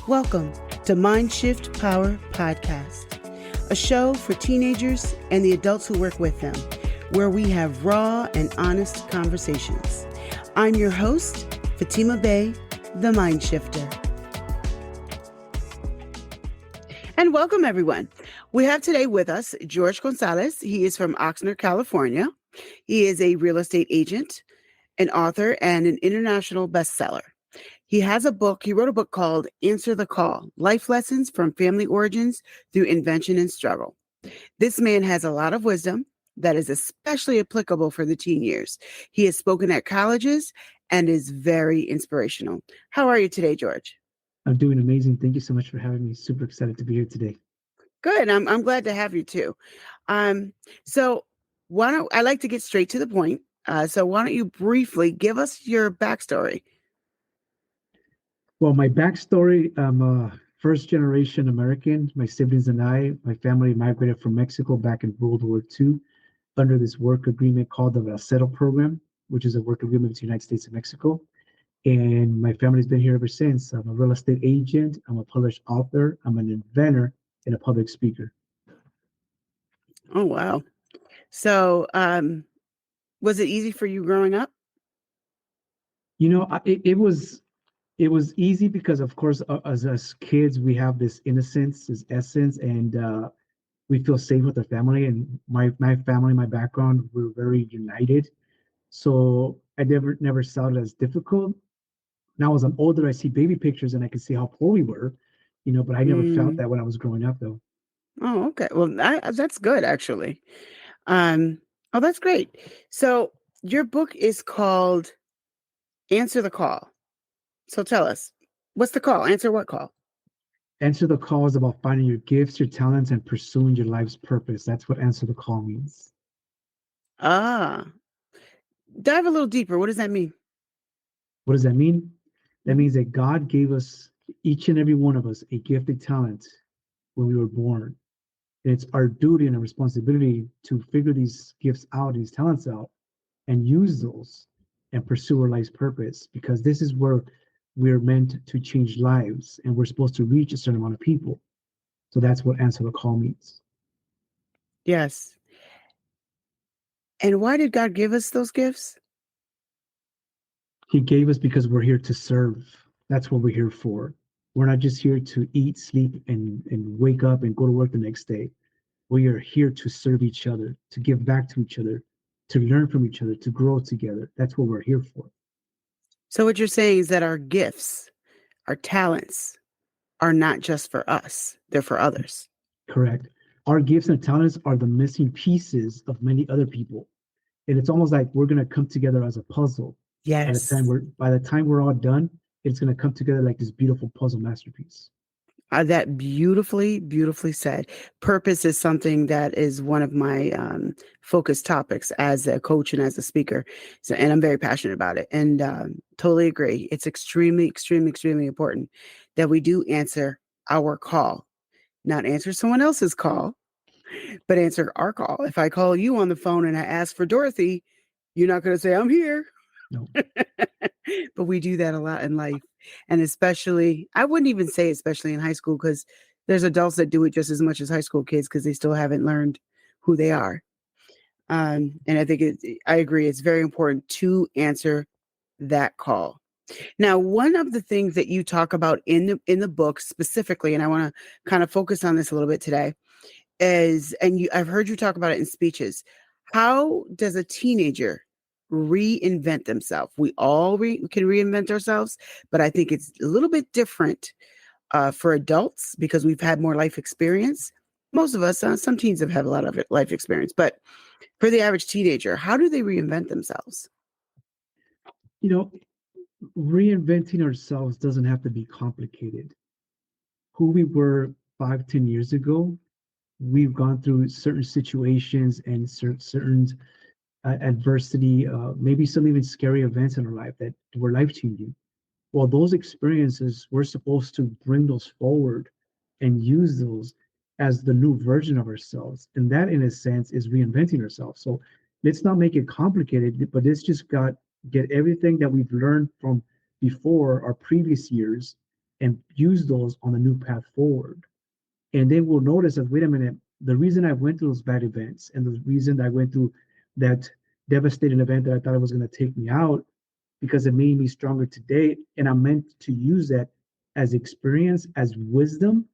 Welcome to Mind Shift Power Podcast, a show for teenagers and the adults who work with them, where we have raw and honest conversations. I'm your host, Fatima Bey, the Mind Shifter. And welcome, everyone. We have today with us Jorge Gonzalez. He is from Oxnard, California. He is a real estate agent, an author, and an international bestseller. He wrote a book called Answer the Call, Life Lessons from Family Origins Through Invention and Struggle. This man has a lot of wisdom that is especially applicable for the teen years. He has spoken at colleges and is very inspirational. How are you today, George? I'm doing amazing. Thank you so much for having me. Super excited to be here today. Good. I'm glad to have you too. So I like to get straight to the point. So why don't you briefly give us your backstory? Well, my backstory, I'm a first generation American. My siblings and my family migrated from Mexico back in World War II under this work agreement called the relatable program, which is a work agreement between the United States and Mexico. And my family's been here ever since. I'm a real estate agent. I'm a published author. I'm an inventor and a public speaker. Oh, wow. So was it easy for you growing up? You know, it was easy because, of course, as kids, we have this innocence, this essence, and we feel safe with our family. And my family, my background, we're very united. So I never saw it as difficult. Now, as I'm older, I see baby pictures and I can see how poor we were, but I never felt that when I was growing up, though. Oh, okay. Well, that's good, actually. Oh, that's great. So your book is called Answer the Call. So tell us, what's the call? Answer what call? Answer the Call is about finding your gifts, your talents, and pursuing your life's purpose. That's what Answer the Call means. Ah, dive a little deeper. What does that mean? What does that mean? That means that God gave us, each and every one of us, a gifted talent when we were born. And it's our duty and a responsibility to figure these gifts out, these talents out, and use those and pursue our life's purpose, because this is where we're meant to change lives and we're supposed to reach a certain amount of people. So that's what Answer the Call means. Yes. And why did God give us those gifts? He gave us because we're here to serve. That's what we're here for. We're not just here to eat, sleep, and wake up and go to work the next day. We are here to serve each other, to give back to each other, to learn from each other, to grow together. That's what we're here for. So what you're saying is that our gifts, our talents are not just for us, they're for others. Correct. Our gifts and talents are the missing pieces of many other people. And it's almost like we're going to come together as a puzzle. Yes. By the time we're all done, it's going to come together like this beautiful puzzle masterpiece. That beautifully, beautifully said. Purpose is something that is one of my focus topics as a coach and as a speaker. So, and I'm very passionate about it, and totally agree. It's extremely, extremely, extremely important that we do answer our call, not answer someone else's call, but answer our call. If I call you on the phone and I ask for Dorothy, you're not going to say, I'm here. No. But we do that a lot in life. And especially, I wouldn't even say especially in high school, because there's adults that do it just as much as high school kids because they still haven't learned who they are. And I think I agree. It's very important to answer that call. Now, one of the things that you talk about in the book specifically, and I want to kind of focus on this a little bit today, I've heard you talk about it in speeches. How does a teenager reinvent themselves? We all can reinvent ourselves, but I think it's a little bit different for adults because we've had more life experience. Most of us, some teens have had a lot of life experience, but for the average teenager, how do they reinvent themselves? Reinventing ourselves doesn't have to be complicated. Who we were 5, 10 years ago, we've gone through certain situations and certain adversity, maybe some even scary events in our life that were life-changing. Well, those experiences, we're supposed to bring those forward and use those as the new version of ourselves. And that, in a sense, is reinventing ourselves. So let's not make it complicated, but get everything that we've learned from before our previous years and use those on a new path forward. And they will notice that, wait a minute, the reason I went through those bad events and the reason I went through that devastating event that I thought it was going to take me out, because it made me stronger today. And I'm meant to use that as experience, as wisdom,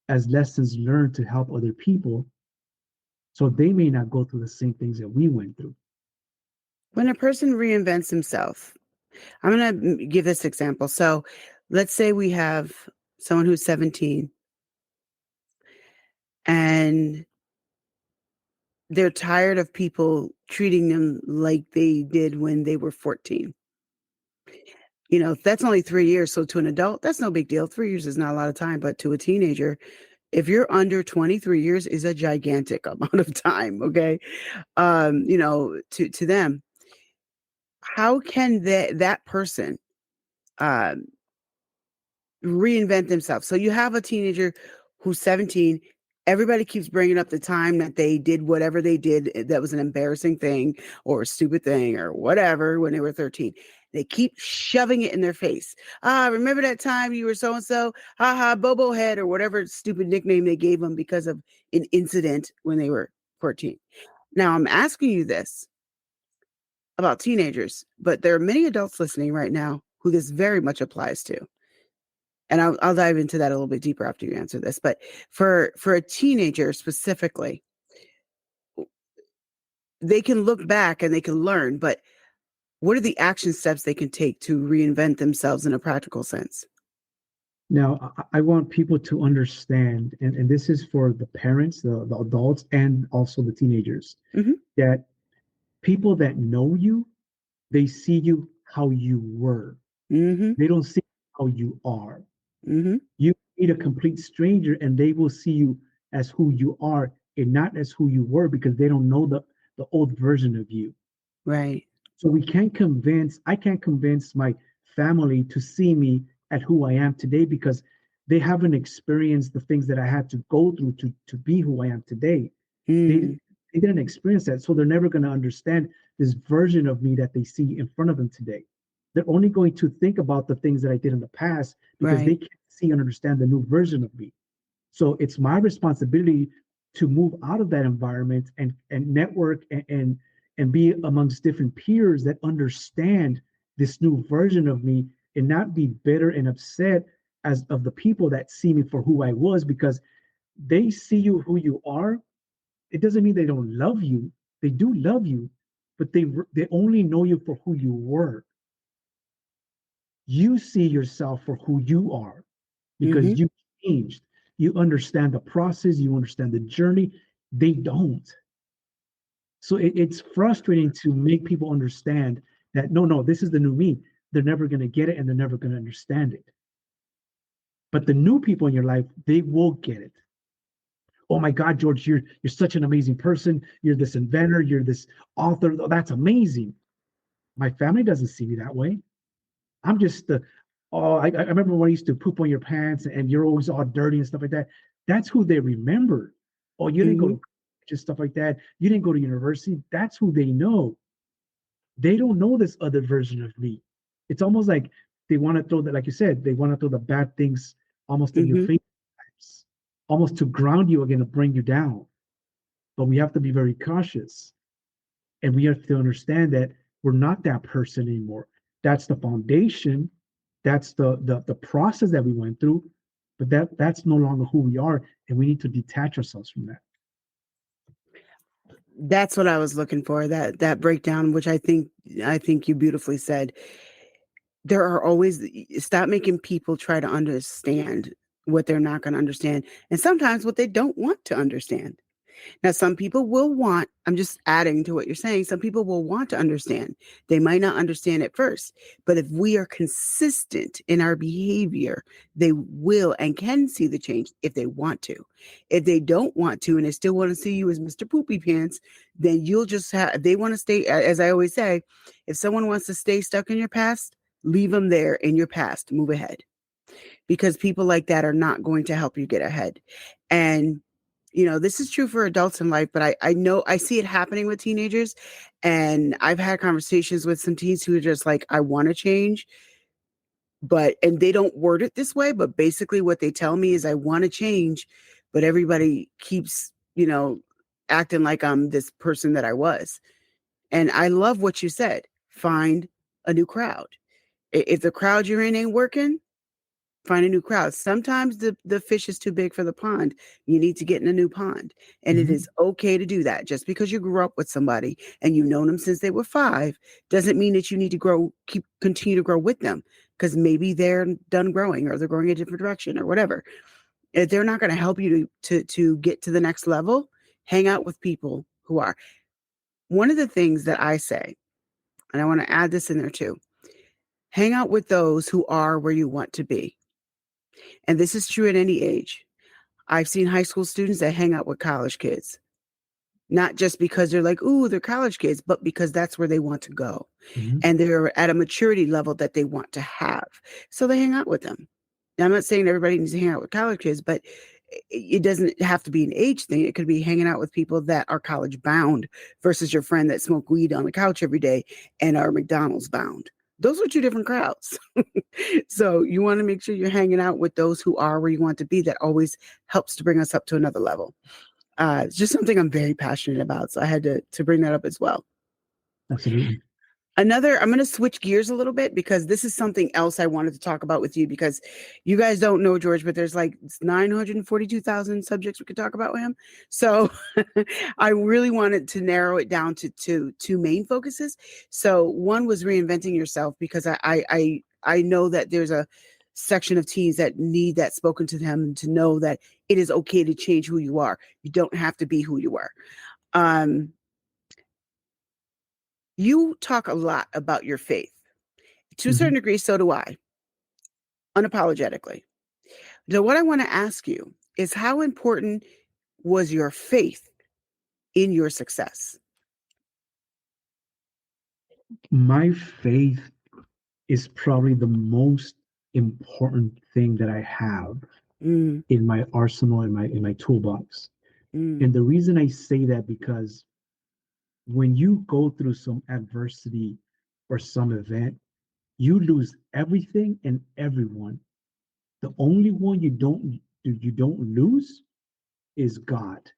as lessons learned to help other people. So they may not go through the same things that we went through. When a person reinvents himself, I'm going to give this example. So let's say we have someone who's 17 and they're tired of people treating them like they did when they were 14. That's only 3 years. So to an adult, that's no big deal. 3 years is not a lot of time. But to a teenager, if you're under 23 years, is a gigantic amount of time. Okay. To them, how can that person um, reinvent themselves? So you have a teenager who's 17. Everybody keeps bringing up the time that they did whatever they did that was an embarrassing thing or a stupid thing or whatever when they were 13. They keep shoving it in their face. Remember that time you were so-and-so? Ha ha, Bobo head, or whatever stupid nickname they gave them because of an incident when they were 14. Now, I'm asking you this about teenagers, but there are many adults listening right now who this very much applies to. And I'll dive into that a little bit deeper after you answer this. But for a teenager specifically, they can look back and they can learn, but what are the action steps they can take to reinvent themselves in a practical sense? Now, I want people to understand, and this is for the parents, the adults, and also the teenagers, Hmm. that people that know you, they see you how you were. Hmm. They don't see how you are. Hmm. You meet a complete stranger and they will see you as who you are and not as who you were, because they don't know the old version of you. Right. So I can't convince my family to see me at who I am today, because they haven't experienced the things that I had to go through to be who I am today. They, Mm. they didn't experience that. So they're never going to understand this version of me that they see in front of them today. They're only going to think about the things that I did in the past, because they Right. can't see and understand the new version of me. So it's my responsibility to move out of that environment and network and be amongst different peers that understand this new version of me, and not be bitter and upset as of the people that see me for who I was, because they see you who you are. It doesn't mean they don't love you. They do love you, but they only know you for who you were. You see yourself for who you are, Hmm. because you changed. You understand the process, you understand the journey. They don't. So it's frustrating to make people understand that no, no, this is the new me. They're never going to get it and they're never going to understand it. But the new people in your life, they will get it. Oh my God, George, you're such an amazing person. You're this inventor. You're this author. Oh, that's amazing. My family doesn't see me that way. I'm just the, oh, I remember when I used to poop on your pants and you're always all dirty and stuff like that. That's who they remember. Oh, you didn't go Hmm. to just stuff like that. You didn't go to university. That's who they know. They don't know this other version of me. It's almost like they want to throw that, like you said, they want to throw the bad things almost in your Hmm. face, almost to ground you again, to bring you down. But we have to be very cautious. And we have to understand that we're not that person anymore. That's the foundation. That's the process that we went through, but that's no longer who we are, and we need to detach ourselves from that. That's what I was looking for. That breakdown, which I think you beautifully said. There are always stop making people try to understand what they're not going to understand, and sometimes what they don't want to understand. Now, some people will want, I'm just adding to what you're saying, some people will want to understand. They might not understand at first, but if we are consistent in our behavior, they will and can see the change if they want to. If they don't want to and they still want to see you as Mr. Poopy Pants, then you'll just have, they want to stay, as I always say, if someone wants to stay stuck in your past, leave them there in your past, move ahead, because people like that are not going to help you get ahead. And this is true for adults in life, but I know I see it happening with teenagers. And I've had conversations with some teens who are just like, I want to change, But and they don't word it this way, but basically what they tell me is I want to change, but everybody keeps, acting like I'm this person that I was. And I love what you said. Find a new crowd. If the crowd you're in ain't working, find a new crowd. Sometimes the fish is too big for the pond. You need to get in a new pond. And it is Mhm. okay to do that. Just because you grew up with somebody and you've known them since they were 5 doesn't mean that you need to continue to grow with them, because maybe they're done growing or they're going a different direction or whatever. If they're not going to help you to get to the next level, hang out with people who are. One of the things that I say, and I want to add this in there too, hang out with those who are where you want to be. And this is true at any age. I've seen high school students that hang out with college kids, not just because they're like, ooh, they're college kids, but because that's where they want to go. Mhm. And they're at a maturity level that they want to have. So they hang out with them. Now, I'm not saying everybody needs to hang out with college kids, but it doesn't have to be an age thing. It could be hanging out with people that are college bound versus your friend that smoke weed on the couch every day and are McDonald's bound. Those are two different crowds. So you want to make sure you're hanging out with those who are where you want to be. That always helps to bring us up to another level. It's just something I'm very passionate about. So I had to bring that up as well. Absolutely. I'm going to switch gears a little bit because this is something else I wanted to talk about with you, because you guys don't know George, but there's like 942,000 subjects we could talk about with him. So I really wanted to narrow it down to two main focuses. So one was reinventing yourself, because I know that there's a section of teens that need that spoken to them to know that it is okay to change who you are. You don't have to be who you were. Um, you talk a lot about your faith. To a certain Mhm. degree, so do I, unapologetically. So, what I want to ask you is, how important was your faith in your success? My faith is probably the most important thing that I have Mm, in my arsenal, in my toolbox. mm, And the reason I say that, because when you go through some adversity or some event, you lose everything and everyone. The only one you don't lose is God.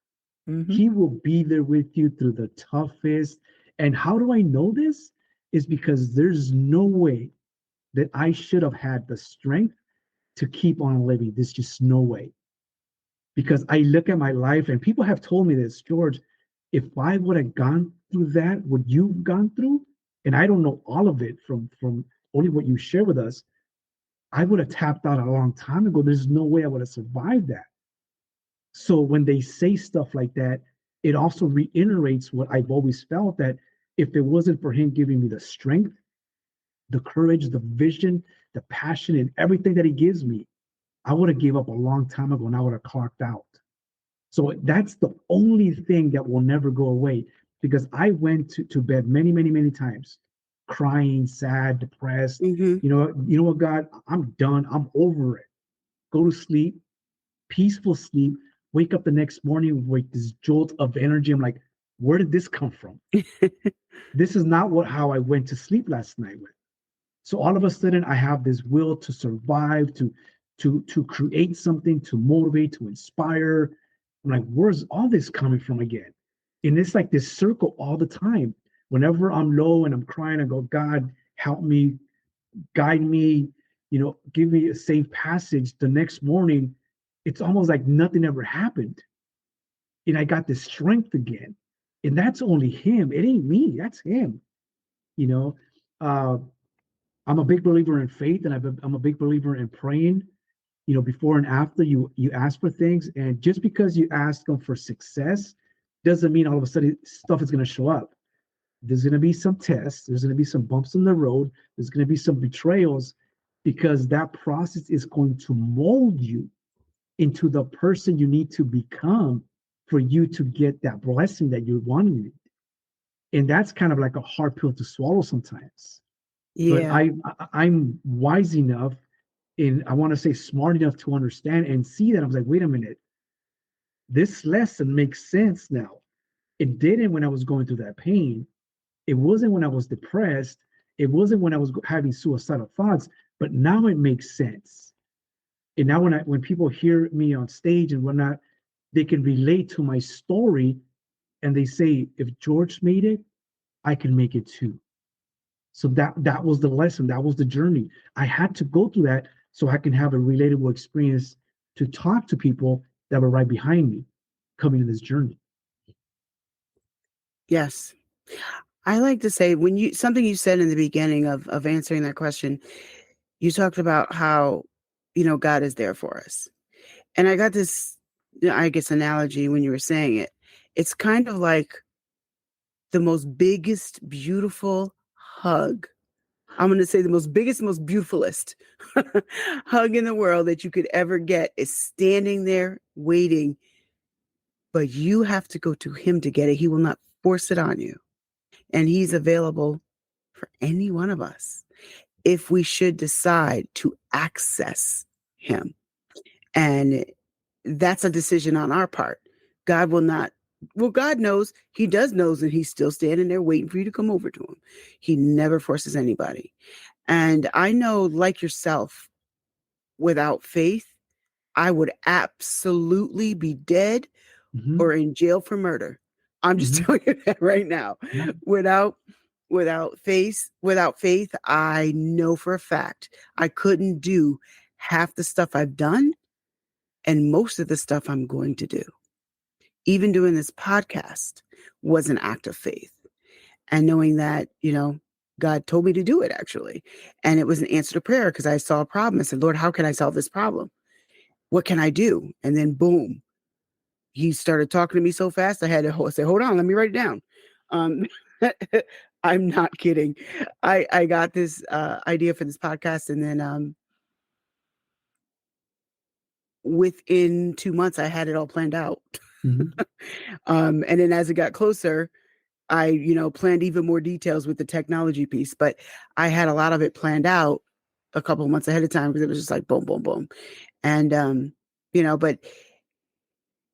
mm-hmm, He will be there with you through the toughest. And how do I know this? Is because there's no way that I should have had the strength to keep on living. There's just no way. Because I look at my life, and people have told me this, George, if I would have gone through that, what you've gone through, and I don't know all of it from only what you share with us, I would have tapped out a long time ago. There's no way I would have survived that. So when they say stuff like that, it also reiterates what I've always felt, that if it wasn't for him giving me the strength, the courage, the vision, the passion, and everything that he gives me, I would have gave up a long time ago and I would have clocked out. So that's the only thing that will never go away, because I went to bed many, many, many times, crying, sad, depressed. mm-hmm. You know what, God, I'm done. I'm over it. Go to sleep, peaceful sleep, wake up the next morning with this jolt of energy. I'm like, where did this come from? This is not what how I went to sleep last night with. So all of a sudden I have this will to survive, to create something, to motivate, to inspire. I'm like, where's all this coming from again? And it's like this circle all the time. Whenever I'm low and I'm crying, I go, God, help me, guide me, give me a safe passage. The next morning, it's almost like nothing ever happened. And I got this strength again. And that's only him. It ain't me. That's him. You know, uh, I'm a big believer in faith, and I'm a big believer in praying. Before and after you ask for things, and just because you ask them for success doesn't mean all of a sudden stuff is going to show up. There's going to be some tests. There's going to be some bumps in the road. There's going to be some betrayals, because that process is going to mold you into the person you need to become for you to get that blessing that you're wanting. And that's kind of like a hard pill to swallow sometimes. But Yeah. I'm wise enough, and I want to say smart enough, to understand and see that. I was like, wait a minute, this lesson makes sense now. It didn't when I was going through that pain. It wasn't when I was depressed. It wasn't when I was having suicidal thoughts. But now it makes sense. And now when people hear me on stage and whatnot, they can relate to my story, and they say, if George made it, I can make it too. So that was the lesson. That was the journey. I had to go through that so I can have a relatable experience to talk to people that were right behind me coming in this journey. Yes. I like to say when you something you said in the beginning of answering that question, you talked about how, God is there for us. And I got this, I guess, analogy when you were saying it. It's kind of like the most biggest, beautiful hug. I'm going to say the most biggest, most beautifulest hug in the world that you could ever get is standing there waiting, but you have to go to him to get it. He will not force it on you. And he's available for any one of us if we should decide to access him. And that's a decision on our part. God will not, well, God knows, he does knows, and he's still standing there waiting for you to come over to him. He never forces anybody. And I know, like yourself, without faith, I would absolutely be dead Mm-hmm. or in jail for murder. I'm just Mm-hmm. telling you that right now. Yeah. Without without faith, I know for a fact I couldn't do half the stuff I've done and most of the stuff I'm going to do. Even doing this podcast was an act of faith. And knowing that, God told me to do it actually. And it was an answer to prayer because I saw a problem. I said, Lord, how can I solve this problem? What can I do? And then boom, he started talking to me so fast. I had to say, hold on, let me write it down. Um, I'm not kidding. I got this idea for this podcast. And then within 2 months, I had it all planned out. Mm-hmm. And then as it got closer, I, planned even more details with the technology piece, but I had a lot of it planned out a couple of months ahead of time because it was just like boom, boom, boom. And, but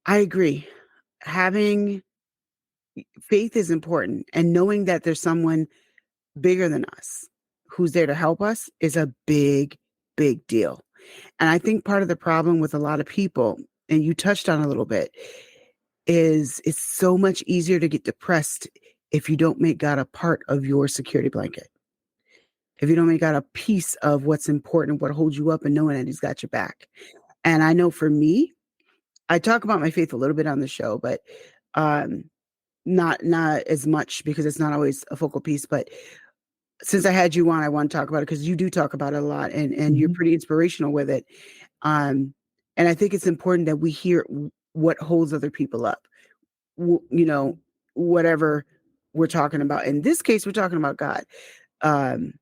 I agree. Having faith is important, and knowing that there's someone bigger than us who's there to help us is a big, big deal. And I think part of the problem with a lot of people, and you touched on a little bit, is it's so much easier to get depressed if you don't make God a part of your security blanket. If you don't make God a piece of what's important, what holds you up, and knowing that he's got your back. And I know for me, I talk about my faith a little bit on the show, but um, not as much because it's not always a focal piece. But since I had you on, I want to talk about it because you do talk about it a lot, and you're Mm-hmm. pretty inspirational with it. Um, and I think it's important that we hear what holds other people up. You know, whatever we're talking about. In this case, we're talking about God. Um,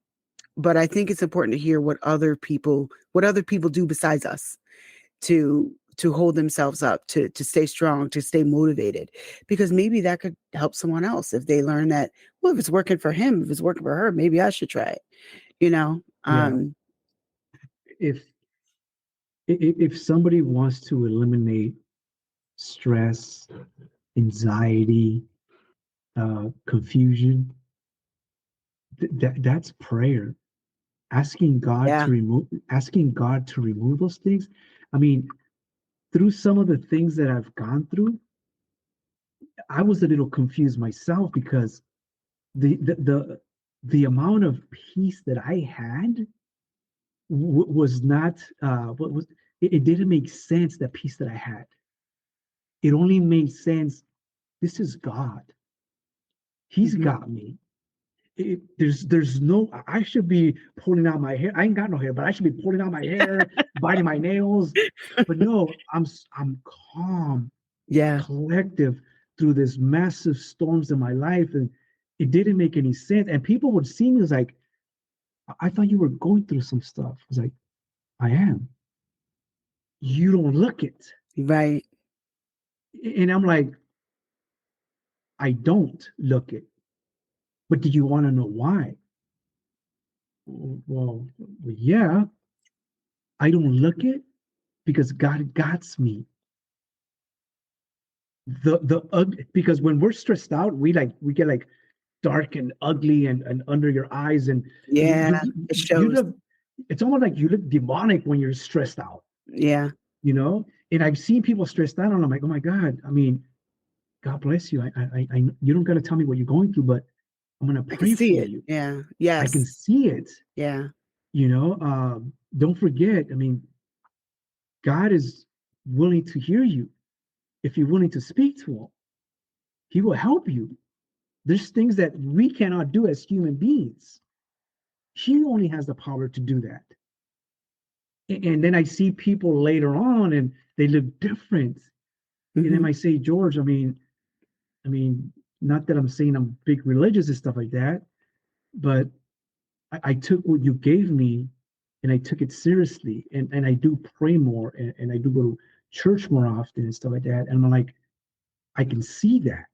but I think it's important to hear what other people do besides us to hold themselves up, to stay strong, to stay motivated, because maybe that could help someone else if they learn that, well, if it's working for him, if it's working for her, maybe I should try it, you know? Yeah. If if somebody wants to eliminate stress, anxiety, confusion, that's prayer. Yeah. Asking God to remove those things. I mean, through some of the things that I've gone through, I was a little confused myself because the the the, the amount of peace that I had was not what was it didn't make sense, that peace that I had. It only made sense. This is God. He's Hmm. got me. There's no, I should be pulling out my hair. I ain't got no hair, but I should be pulling out my hair, biting my nails. But no, I'm calm, Yeah. collective through this massive storms in my life, and it didn't make any sense. And people would see me as like, I thought you were going through some stuff. I was like, I am. You don't look it. Right. And I'm like, I don't look it. But do you want to know why? Well, yeah, I don't look it because God got me. Because when we're stressed out, we get like dark and ugly and under your eyes, and you Yeah. you It you shows. have it's almost like you look demonic when you're stressed out, Yeah. you know? And I've seen people stressed out, and I'm like, oh my God, I mean, God bless you. You don't got to tell me what you're going through, but I'm going to I can pray see for it. you. Yeah. I can Yes. see it, Yeah. you know? Don't forget, I mean, God is willing to hear you. If you're willing to speak to him, he will help you. There's things that we cannot do as human beings. He only has the power to do that. And then I see people later on and they look different. And they Hmm. might say, George, I mean, not that I'm saying I'm big religious and stuff like that, but I took what you gave me and I took it seriously. And I do pray more and I do go to church more often and stuff like that. And I'm like, I can see that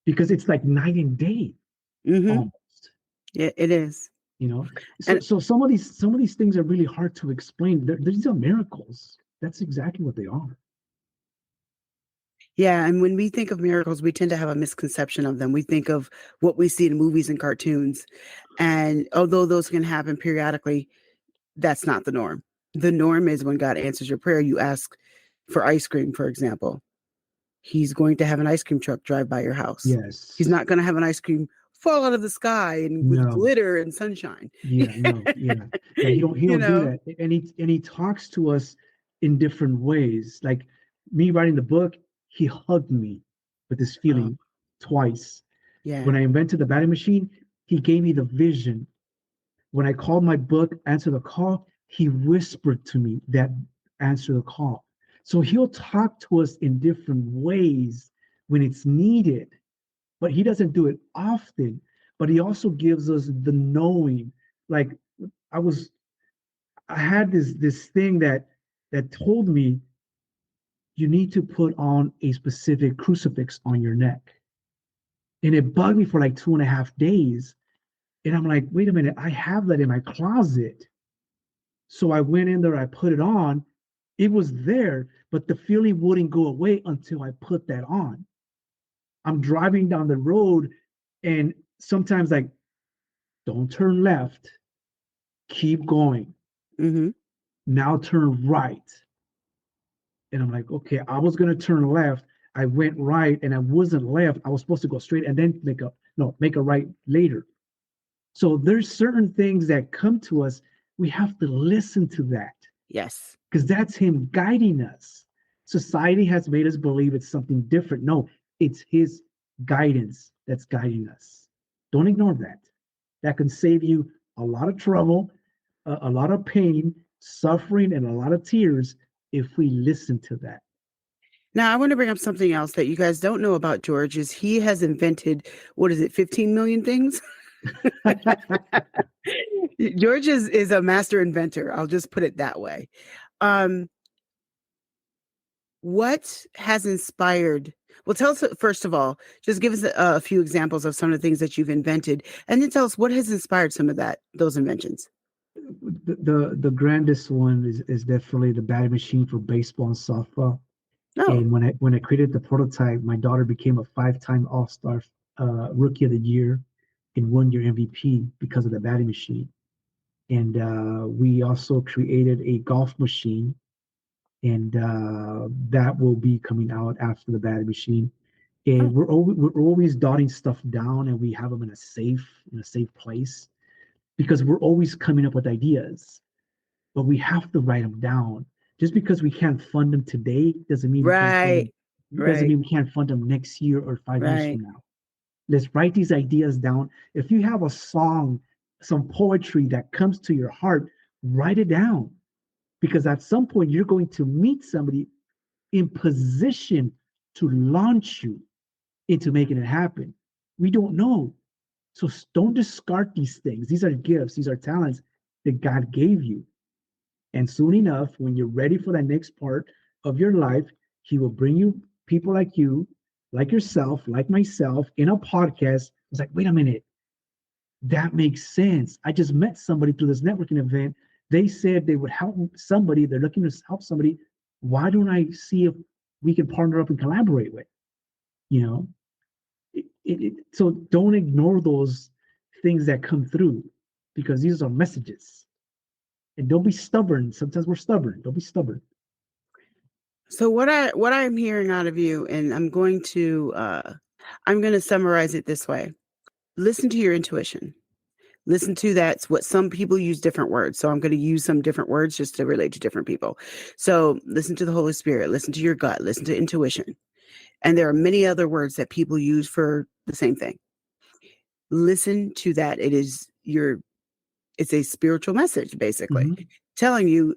because it's like night and day Hmm. almost, Yeah, it is. you know. So And so some of these things are really hard to explain. These are miracles. That's exactly what they are. yeah, and when we think of miracles, we tend to have a misconception of them. We think of what we see in movies and cartoons. And although those can happen periodically, that's not the norm. The norm is when God answers your prayer, you ask for ice cream, for example. He's going to have an ice cream truck drive by your house. He's Yes. not going to have an ice cream fall out of the sky and with No. glitter and sunshine. Yeah. No. Yeah. Yeah. He You don't do know? that. And he talks to us in different ways. Like me writing the book, he hugged me with this Oh, feeling twice. When yeah. I invented the batting machine, he gave me the vision. When I called my book, Answer the Call, he whispered to me that answer the call. So he'll talk to us in different ways when it's needed, but he doesn't do it often. But he also gives us the knowing. Like I was, I had this thing that told me you need to put on a specific crucifix on your neck, and it bugged me for like 2.5 days. And I'm like, wait a minute, I have that in my closet. So I went in there, I put it on. It was there, but the feeling wouldn't go away until I put that on. I'm driving down the road and sometimes like, don't turn left, keep going. Hmm. Now turn right. And I'm like, okay, I was gonna turn left. I went right and I wasn't left. I was supposed to go straight and then make a right later. So there's certain things that come to us. We have to listen to that, Yes. because that's him guiding us. Society has made us believe it's something different. No, it's his guidance that's guiding us. Don't ignore that. That can save you a lot of trouble, a lot of pain, suffering, and a lot of tears if we listen to that. Now, I want to bring up something else that you guys don't know about George is he has invented, what is it, 15 million things? George is a master inventor. I'll just put it that way. Um, what has inspired? Well, tell us first of all, just give us a few examples of some of the things that you've invented, and then tell us what has inspired some of those inventions. The grandest one is definitely the batting machine for baseball and softball. Oh, And when I created the prototype, my daughter became a 5-time All Star Rookie of the Year and 1 year MVP because of the batting machine. And we also created a golf machine, and that will be coming out after the batting machine. And oh, we're always dotting stuff down, and we have them in a safe place because we're always coming up with ideas, but we have to write them down. Just because we can't fund them today right, doesn't right, mean we can't fund them next year or 5 years right. from now. Let's write these ideas down. If you have a song, some poetry that comes to your heart, write it down, because at some point you're going to meet somebody in position to launch you into making it happen. We don't know. So don't discard these things. These are gifts, these are talents that God gave you. And soon enough, when you're ready for that next part of your life, He will bring you people like you, like yourself, like myself, in a podcast. It's like, wait a minute, that makes sense. I just met somebody through this networking event. They said they would help somebody. They're looking to help somebody. Why don't I see if we can partner up and collaborate with? You know, so don't ignore those things that come through. because these are messages. And don't be stubborn. Sometimes we're stubborn. Don't be stubborn. So what I'm hearing out of you, and I'm going to summarize it this way. Listen to your intuition. Listen to that's what some people use different words. So I'm going to use some different words just to relate to different people. So listen to the Holy Spirit, listen to your gut, listen to intuition. And there are many other words that people use for the same thing. Listen to that. It's a spiritual message, basically, Mm-hmm. telling you,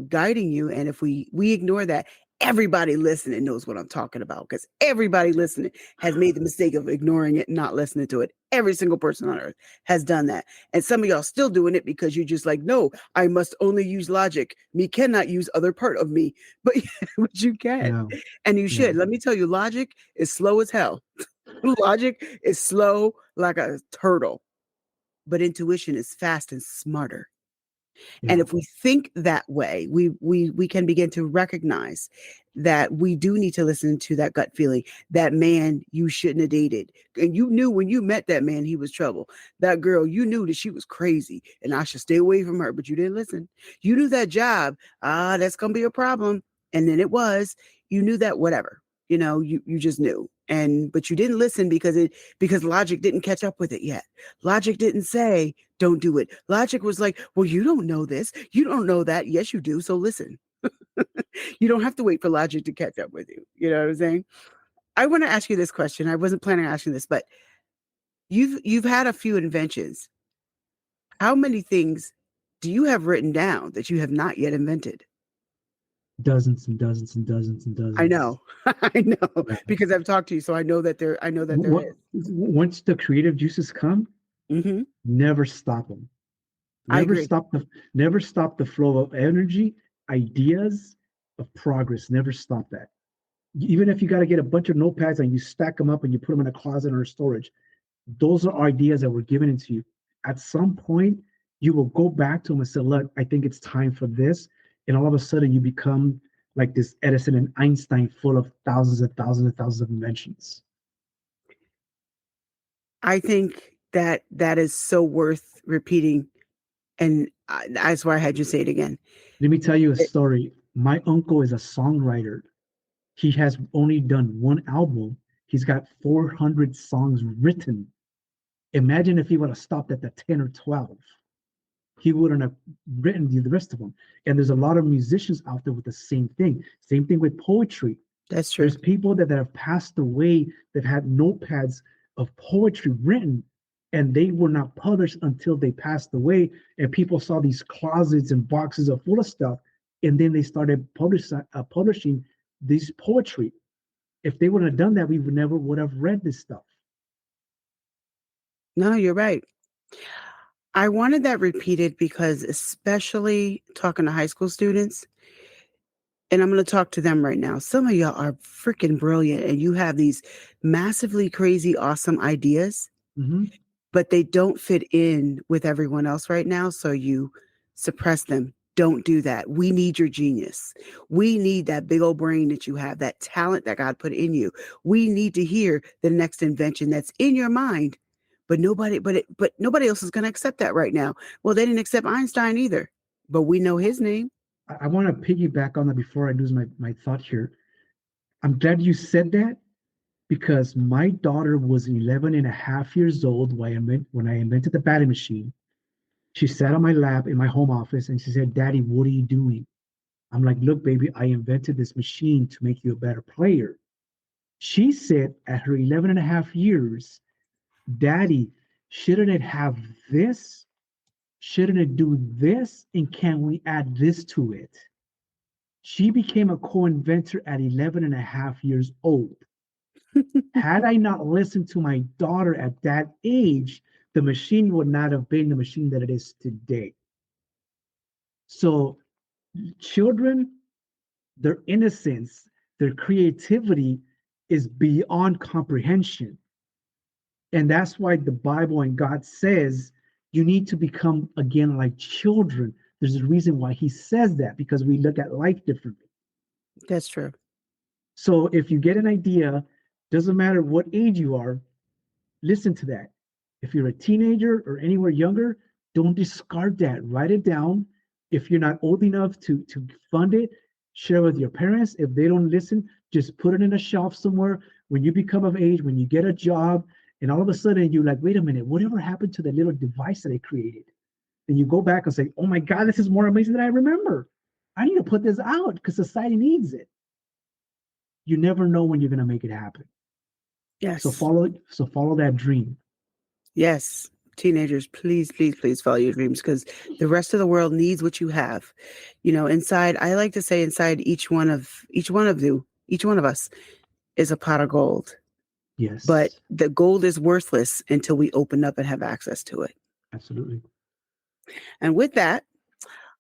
guiding you. And if we ignore that, everybody listening knows what I'm talking about, because everybody listening has made the mistake of ignoring it, not listening to it. Every single person on earth has done that. And some of y'all still doing it because you're just like, no, I must only use logic. Me cannot use other part of me. But, but you can. Yeah. And you Yeah. should. Let me tell you, logic is slow as hell. Logic is slow like a turtle, but intuition is fast and smarter. And Yeah. if we think that way, we can begin to recognize that we do need to listen to that gut feeling. That man you shouldn't have dated, and you knew when you met that man he was trouble. That girl, you knew that she was crazy, and I should stay away from her, but you didn't listen. You knew that job, that's gonna be a problem, and then it was. You knew that whatever, you just knew, and but you didn't listen because logic didn't catch up with it yet. Logic didn't say don't do it. Logic was like, well, you don't know this. You don't know that. Yes, you do. So listen. You don't have to wait for logic to catch up with you. You know what I'm saying? I want to ask you this question. I wasn't planning on asking this, but you've had a few inventions. How many things do you have written down that you have not yet invented? Dozens and dozens and dozens and I dozens. know. I know Yeah. because I've talked to you, so I know that there is. Once the creative juices come, Hmm. never stop them. I Never agree. stop the never stop the flow of energy, ideas, of progress. Never stop that. Even if you got to get a bunch of notepads and you stack them up and you put them in a closet or storage, those are ideas that were given into you. At some point, you will go back to them and say, "Look, I think it's time for this," and all of a sudden, you become like this Edison and Einstein, full of thousands and thousands and thousands of inventions. I think that is so worth repeating, and that's why I had you say it again. Let me tell you a It- story. My uncle is a songwriter. He has only done one album. He's got 400 songs written. Imagine if he would have stopped at the 10 or 12. He wouldn't have written the rest of them. And there's a lot of musicians out there with the same thing. Same thing with poetry. that's true. There's people that have passed away that had notepads of poetry written, and they were not published until they passed away. And people saw these closets and boxes of full of stuff, and then they started publishing these poetry. If they wouldn't have done that, we would never would have read this stuff. No, you're right. I wanted that repeated because, especially talking to high school students, and I'm going to talk to them right now. Some of y'all are freaking brilliant and you have these massively crazy, awesome ideas, Mm-hmm. but they don't fit in with everyone else right now. So you suppress them. Don't do that. We need your genius. We need that big old brain that you have, that talent that God put in you. We need to hear the next invention that's in your mind, but nobody else is going to accept that right now. Well, they didn't accept Einstein either, but we know his name. I want to piggyback on that before I lose my thought here. I'm glad you said that because my daughter was 11 and a half years old when I invented the batting machine. She sat on my lap in my home office and she said, "Daddy, what are you doing?" I'm like, "Look, baby, I invented this machine to make you a better player." She said at her 11 and a half years, "Daddy, shouldn't it have this? Shouldn't it do this? And can we add this to it?" She became a co-inventor at 11 and a half years old. Had I not listened to my daughter at that age, the machine would not have been the machine that it is today. So, children, their innocence, their creativity is beyond comprehension. And that's why the Bible and God says you need to become again like children. There's a reason why he says that because we look at life differently. That's true. So if you get an idea, doesn't matter what age you are, listen to that. If you're a teenager or anywhere younger, Don't discard that. Write it down. If you're not old enough to fund it, share with your parents. If they don't listen, just put it in a shelf somewhere. When you become of age, when you get a job, and all of a sudden you're like, wait a minute, whatever happened to the little device that I created? And you go back and say, oh my God, this is more amazing than I remember. I need to put this out because society needs it. You never know when you're going to make it happen. So Yes. follow that dream. Yes. Teenagers, please, please, please follow your dreams because the rest of the world needs what you have. Inside, I like to say inside each one of you, each one of us is a pot of gold. But Yes, the gold is worthless until we open up and have access to it. absolutely. And with that,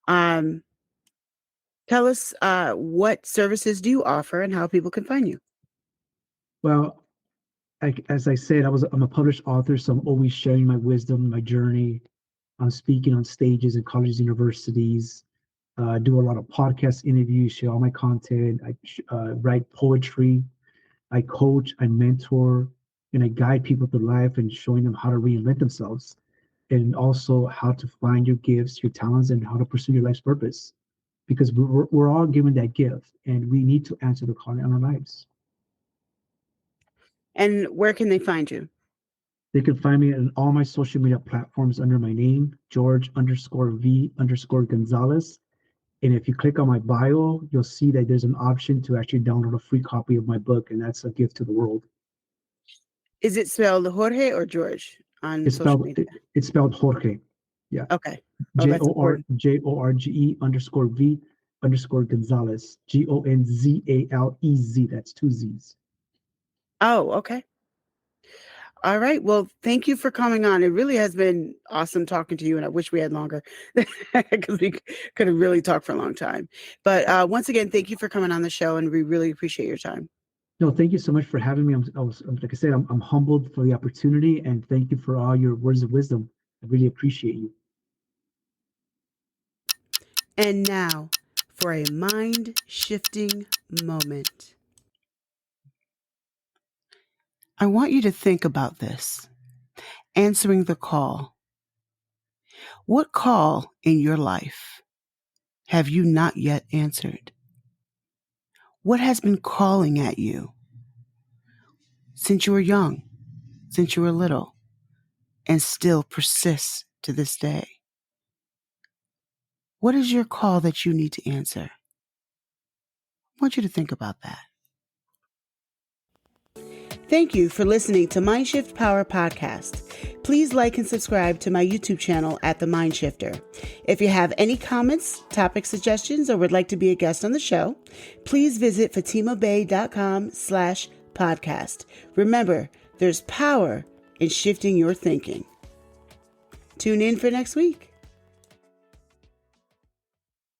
um, tell us what services do you offer and how people can find you? Well, as I said, I'm a published author, so I'm always sharing my wisdom, my journey. I'm speaking on stages in colleges, universities. Do a lot of podcast interviews, share all my content. I write poetry. I coach, I mentor, and I guide people through life and showing them how to reinvent themselves, and also how to find your gifts, your talents, and how to pursue your life's purpose. Because we're all given that gift, and we need to answer the calling on our lives. And where can they find you? They can find me on all my social media platforms under my name, George_V_Gonzalez. And if you click on my bio, you'll see that there's an option to actually download a free copy of my book, and that's a gift to the world. Is it spelled Jorge or George on It's social spelled media? it's spelled Jorge. Yeah. Okay. Oh, J that's O R important. Jorge_V_Gonzalez. Gonzalez. That's two Z's. Oh, okay. All right. Well, thank you for coming on. It really has been awesome talking to you, and I wish we had longer because we could have really talked for a long time. But once again, thank you for coming on the show, and we really appreciate your time. No, thank you so much for having me. Like I said, I'm humbled for the opportunity, and thank you for all your words of wisdom. I really appreciate you. And now for a mind-shifting moment. I want you to think about this. Answering the call. What call in your life have you not yet answered? What has been calling at you since you were young, since you were little, and still persists to this day? What is your call that you need to answer? I want you to think about that. Thank you for listening to Mindshift Power Podcast. Please like and subscribe to my YouTube channel at The Mindshifter. If you have any comments, topic suggestions, or would like to be a guest on the show, please visit fatimabay.com/podcast. Remember, there's power in shifting your thinking. Tune in for next week.